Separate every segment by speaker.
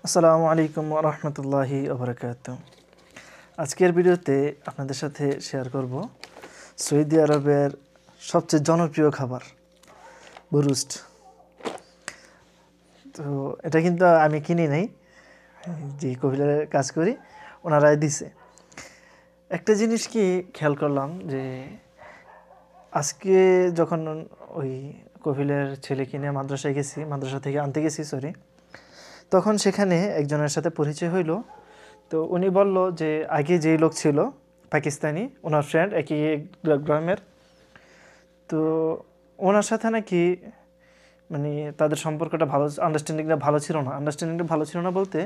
Speaker 1: আসসালামু আলাইকুম ওয়া রাহমাতুল্লাহি ওয়া বারাকাতুহু। আজকের ভিডিওতে আপনাদের সাথে শেয়ার করব সৌদি আরবের সবচেয়ে জনপ্রিয় খাবার বুরুস্ট। তো এটা কিন্তু আমি কিনি নাই, যে কফিলের কাজ করি ওনারাই দিছে। একটা জিনিস কি খেয়াল করলাম যে আজকে যখন ওই কফিলের ছেলে কিনে মাদ্রাসায় গেছি, মাদ্রাসা থেকে আনতে গেছি তখন সেখানে একজনের সাথে পরিচয় হইল। তো উনি বলল যে আগে যেই লোক ছিল পাকিস্তানি, ওনার ফ্রেন্ড একই গ্রামের, তো ওনার সাথে নাকি মানে তাদের সম্পর্কটা ভালো, আন্ডারস্ট্যান্ডিংটা ভালো ছিল না বলতে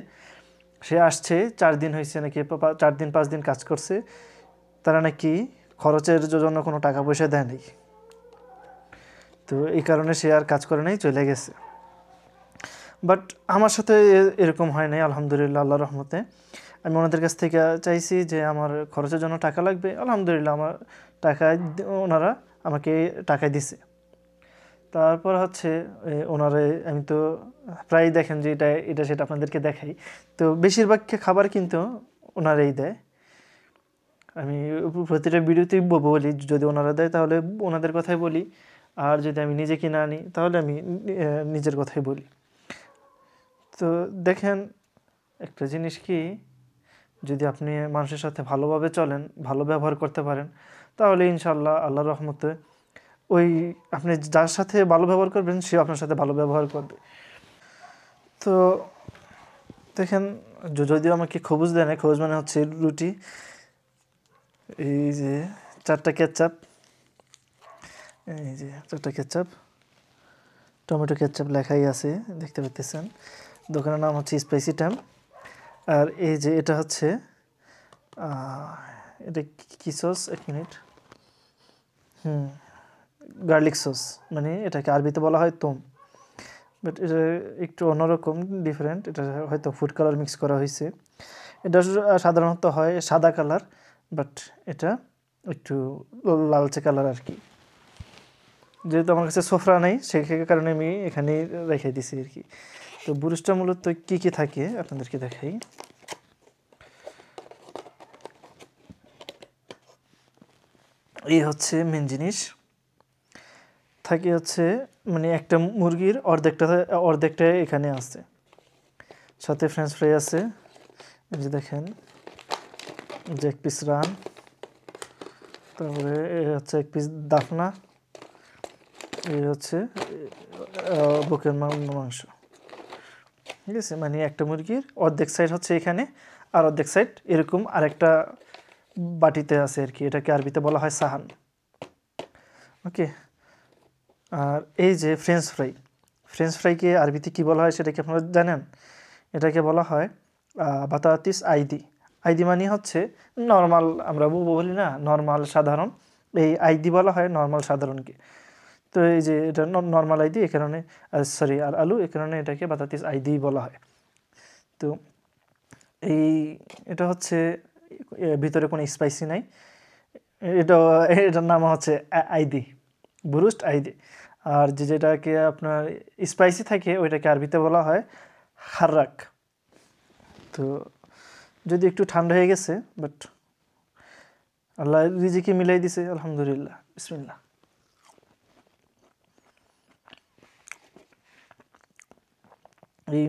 Speaker 1: সে আসছে 4 দিন হয়েছে নাকি, 4 দিন 5 দিন কাজ করছে, তারা নাকি খরচের জন্য কোনো টাকা পয়সা দেয় নাই। তো এই কারণে সে আর কাজ করে নাই, চলে গেছে। বাট আমার সাথে এরকম হয় নাই, আলহামদুলিল্লাহ, আল্লাহর রহমতে। আমি ওনাদের কাছ থেকে চাইছি যে আমার খরচের জন্য টাকা লাগবে, আলহামদুলিল্লাহ আমার ওনারা আমাকে টাকা দিছে। তারপর হচ্ছে ওনারা, আমি তো প্রায় দেখেন যে এটা সেটা আপনাদেরকে দেখাই, তো বেশিরভাগ খাবার কিন্তু ওনারাই দেয়। আমি প্রতিটা ভিডিওতেই বলি যদি ওনারা দেয় তাহলে ওনাদের কথাই বলি, আর যদি আমি নিজে কিনে আনি তাহলে আমি নিজের কথাই বলি। তো দেখেন একটা জিনিস কি, যদি আপনি মানুষের সাথে ভালোভাবে চলেন, ভালো ব্যবহার করতে পারেন, তাহলে ইনশাআল্লাহ আল্লাহর রহমতে ওই আপনি যার সাথে ভালো ব্যবহার করবেন সে আপনার সাথে ভালো ব্যবহার করবে। তো দেখেন, যদিও আমাকে খবুজ দেয় না, খবুজ মানে হচ্ছে রুটি, এই যে 4টা কেচাপ, এই যে 4টা কেচাপ, টমেটো কেচাপ লেখাই আছে, দেখতে পাচ্ছেন। দোকানের নাম হচ্ছে স্পাইসি টাইম। আর এই যে এটা হচ্ছে এটা কি সস, 1 মিনিট, গার্লিক সস, মানে এটাকে আরবিতে বলা হয় তোম, বাট এটা একটু অন্যরকম, ডিফারেন্ট। এটা হয়তো ফুড কালার মিক্স করা হয়েছে। এটা সাধারণত হয় সাদা কালার, বাট এটা একটু লালচে কালার আর কি। যেহেতু আমার কাছে সোফরা নেই সেই কারণে আমি এখানেই রেখে দিছি আর কি। তো বুরুস্টটা মূলত কী কী থাকে আপনাদেরকে দেখাই। এই হচ্ছে মেন জিনিস। থাকে হচ্ছে মানে একটা মুরগির অর্ধেকটা এখানে আছে, সাথে ফ্রেঞ্চ ফ্রাই আছে, এই যে দেখেন, যে 1 পিস রান, তারপরে হচ্ছে 1 পিস দাফনা, এই হচ্ছে বুকের মাংস, ঠিক আছে। মানে একটা মুরগির অর্ধেক সাইড হচ্ছে এখানে, আর অর্ধেক সাইড এরকম আরেকটা বাটিতে আছে আর কি। এটাকে আরবিতে বলা হয় সাহান, ওকে। আর এই যে ফ্রেঞ্চ ফ্রাইকে আরবিতে কী বলা হয় সেটা কি আপনারা জানেন? এটাকে বলা হয় বাতাতিস আইদি। আইদি মানে হচ্ছে নর্মাল, আমরা বলি না নর্মাল সাধারণ, এই আইদি বলা হয় নর্মাল সাধারণকে। তো এই যে এটা নর্মাল আইদি, এ কারণে সরি আর আলু, এ কারণে এটাকে বাতাতিস আইদি বলা হয়। তো এই এটা হচ্ছে ভিতরে কোনো স্পাইসি নাই, এটার নাম হচ্ছে আইদি, বুরুস্ট আইদি। আর যেটাকে আপনার স্পাইসি থাকে ওইটাকে আরবিতে বলা হয় হার্রাক। তো যদি একটু ঠান্ডা হয়ে গেছে, বাট আল্লাহ রিজিকে মিলাই দিছে, আলহামদুলিল্লাহ, বিসমিল্লাহ। এই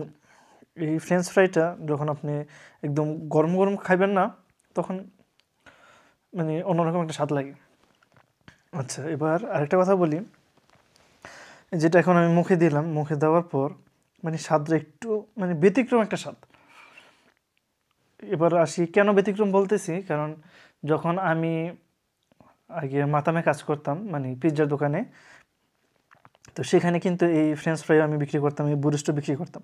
Speaker 1: এই ফ্রেঞ্চ ফ্রাইটা যখন আপনি একদম গরম গরম খাইবেন না, তখন মানে অন্যরকম একটা স্বাদ লাগে। আচ্ছা, এবার আরেকটা কথা বলি, যেটা এখন আমি মুখে দিলাম, মুখে দেওয়ার পর মানে স্বাদটা একটু মানে ব্যতিক্রম একটা স্বাদ। এবার আসি কেন ব্যতিক্রম বলতেছি, কারণ যখন আমি আগে মাতামে কাজ করতাম, মানে পিৎজার দোকানে, তো সেখানে কিন্তু এই ফ্রেঞ্চ ফ্রাই আমি বিক্রি করতাম, এই বুরুস্টও বিক্রি করতাম।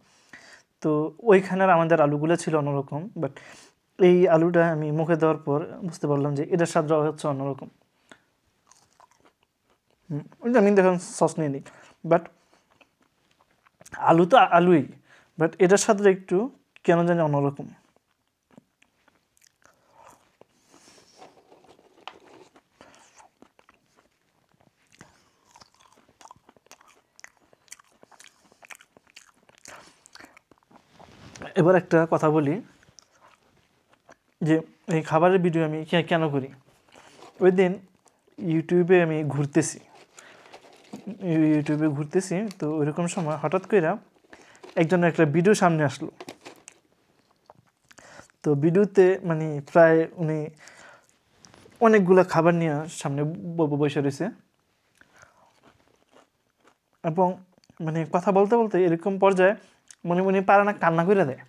Speaker 1: তো ওইখানের আমাদের আলুগুলো ছিল অন্যরকম, বাট এই আলুটা আমি মুখে দেওয়ার পর বুঝতে পারলাম যে এটার স্বাদটা হচ্ছে অন্যরকম। আমি দেখুন সস নিয়ে নিই, বাট আলু তো আলুই, বাট এটার স্বাদটা একটু কেন জানি অন্যরকম। এবার একটা কথা বলি যে এই খাবারের ভিডিও আমি কেন করি। ওই দিন ইউটিউবে আমি ঘুরতেছি, তো ওইরকম সময় হঠাৎ করে একজনের একটা ভিডিও সামনে আসলো। তো ভিডিওতে মানে প্রায় উনি অনেকগুলো খাবার নিয়ে সামনে বসে রয়েছে, এবং মানে কথা বলতে বলতে এরকম পর্যায়ে মনে মনে পারে না, কান্না করে দেয়।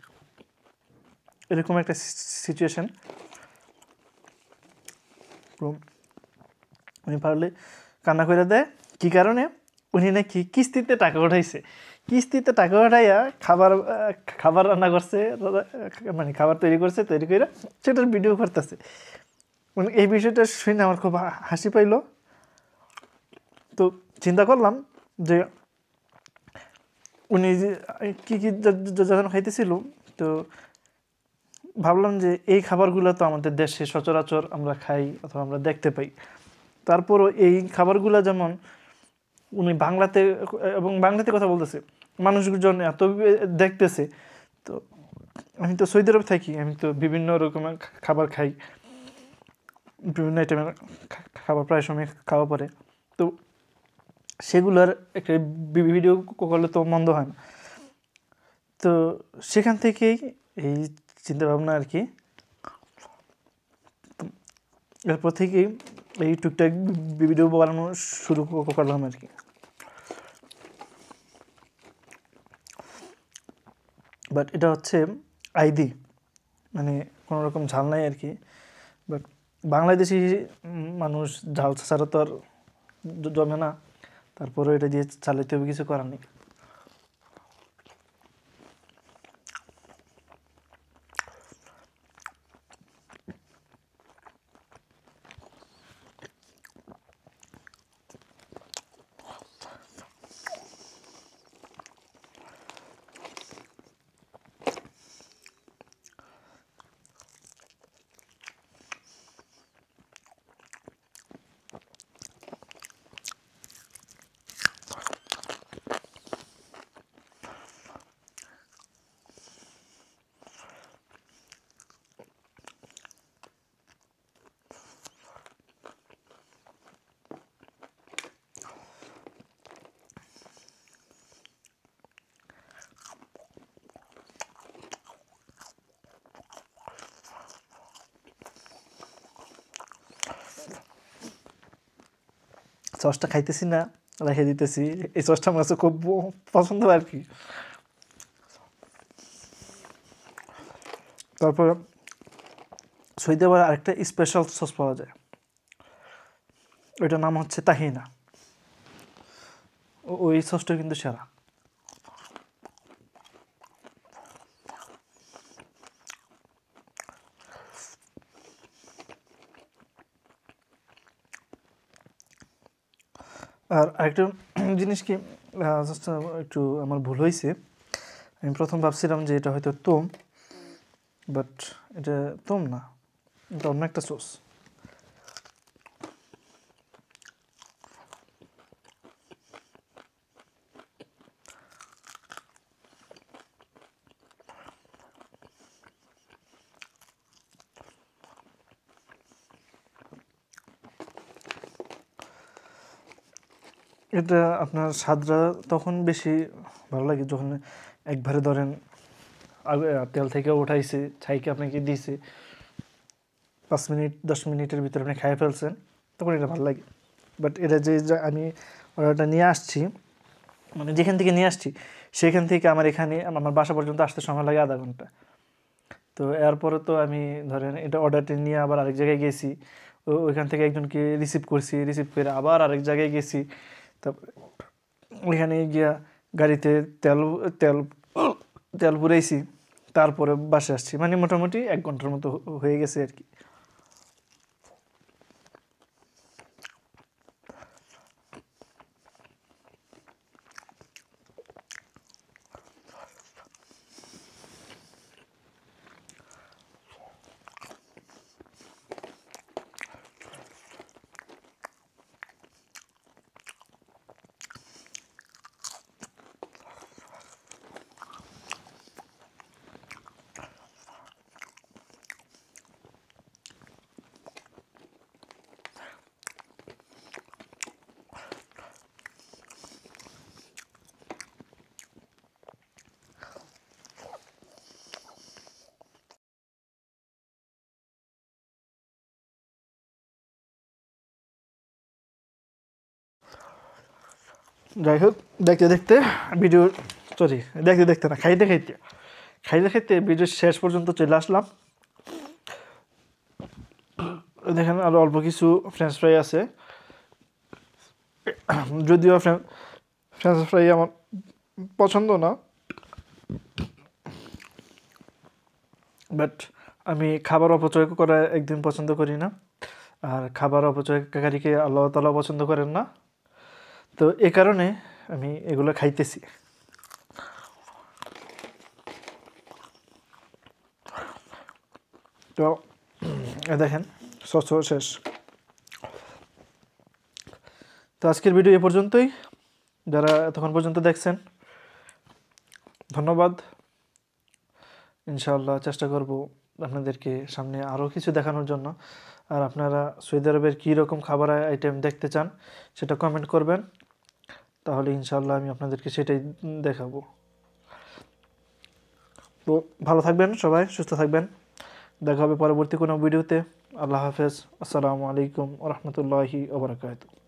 Speaker 1: এরকম একটা সিচুয়েশন। উনি পারলে কান্না করে দেয়। কি কারণে? উনি নাকি কিস্তিতে টাকা উঠাইছে, কিস্তিতে টাকা উঠাইয়া খাবার রান্না করছে, মানে খাবার তৈরি করে সেটার ভিডিও করতেছে। মানে এই বিষয়টা শুনে আমার খুব হাসি পাইল। তো চিন্তা করলাম যে উনি কী কী যখন খাইতেছিল, তো ভাবলাম যে এই খাবারগুলো তো আমাদের দেশে সচরাচর আমরা খাই অথবা আমরা দেখতে পাই। তারপরও এই খাবারগুলো যেমন উনি বাংলাতে কথা বলতেছে, মানুষজন এত দেখতেছে। তো আমি তো সৌদি আরব থাকি, আমি তো বিভিন্ন রকমের খাবার খাই, বিভিন্ন আইটেমের খাবার প্রায় সময় খাওয়া পড়ে। তো সেগুলোর একটা ভিডিও করলে তো মন্দ হয় না। তো সেখান থেকেই এই চিন্তাভাবনা আর কি। এরপর থেকেই এই টুকটাক ভিডিও বানানো শুরু করলাম আর কি। বাট এটা হচ্ছে আইডি, মানে কোনো রকম ঝাল নাই আর কি। বাট বাংলাদেশি মানুষ ঝাল ছাড়া তো আর জমে না, তারপরে এটা দিয়ে চালাইতে হবে, কিছু করার নেই। সসটা খাইতেছি না, রেখে দিতেছি। এই সসটা আমার কাছে খুব পছন্দ আর কি। তারপর সৌদি আবার আরেকটা স্পেশাল সস পাওয়া যায়, ওইটার নাম হচ্ছে তাহিনা। ওই সসটা কিন্তু সেরা। আর আরেকটা জিনিস কি, একটু আমার ভুল হয়েছে। আমি প্রথম ভাবছিলাম যে এটা হয়তো তোম, বাট এটা তোম না, এটা অন্য একটা সস। এটা আপনার স্বাদটা তখন বেশি ভালো লাগে যখন একবারে ধরেন আগে তেল থেকে উঠাইছে, ছাইকে আপনাকে দিয়েছে, 5 মিনিট 10 মিনিটের ভিতরে আপনি খাইয়ে ফেলছেন, তখন এটা ভালো লাগে। বাট এটা যে আমি অর্ডারটা নিয়ে আসছি, মানে যেখান থেকে নিয়ে আসছি সেখান থেকে আমার এখানে আমার বাসা পর্যন্ত আসতে সময় লাগে আধা ঘন্টা। তো এরপরে তো আমি ধরেন এটা অর্ডারটি নিয়ে আবার আরেক জায়গায় গেছি, ওইখান থেকে একজনকে রিসিভ করে আবার আরেক জায়গায় গেছি। তারপরে ওইখানে গিয়া গাড়িতে তেল তেল তেল পুরাইছি, তারপরে বাসে আসছি, মানে মোটামুটি 1 ঘন্টার মতো হয়ে গেছে আর কি। যাই হোক, দেখতে দেখতে ভিডিও, সরি দেখতে দেখতে না, খাইতে খাইতে ভিডিও শেষ পর্যন্ত চলে আসলাম। দেখেন আরও অল্প কিছু ফ্রেঞ্চ ফ্রাই আছে, যদিও ফ্রেঞ্চ ফ্রাই আমার পছন্দ না, বাট আমি খাবার অপচয় করা একদিন পছন্দ করি না, আর খাবার অপচয়কারীকে আল্লাহ তাআলা পছন্দ করেন না। তো এ কারণে আমি এগুলো খাইতেছি। তো দেখেন সস শেষ। তো আজকের ভিডিও এ পর্যন্তই। যারা এতক্ষণ পর্যন্ত দেখছেন ধন্যবাদ। ইনশাআল্লাহ চেষ্টা করব আপনাদেরকে সামনে আরও কিছু দেখানোর জন্য। আর আপনারা সৌদি আরবের কী রকম খাবার আইটেম দেখতে চান সেটা কমেন্ট করবেন, তাহলে ইনশাআল্লাহ আমি আপনাদেরকে সেটাই দেখাবো। তো ভালো থাকবেন সবাই, সুস্থ থাকবেন, দেখা হবে পরবর্তী কোনো ভিডিওতে। আল্লাহ হাফেজ, আসসালামু আলাইকুম ওয়া রাহমাতুল্লাহি ওয়া বারাকাতুহু।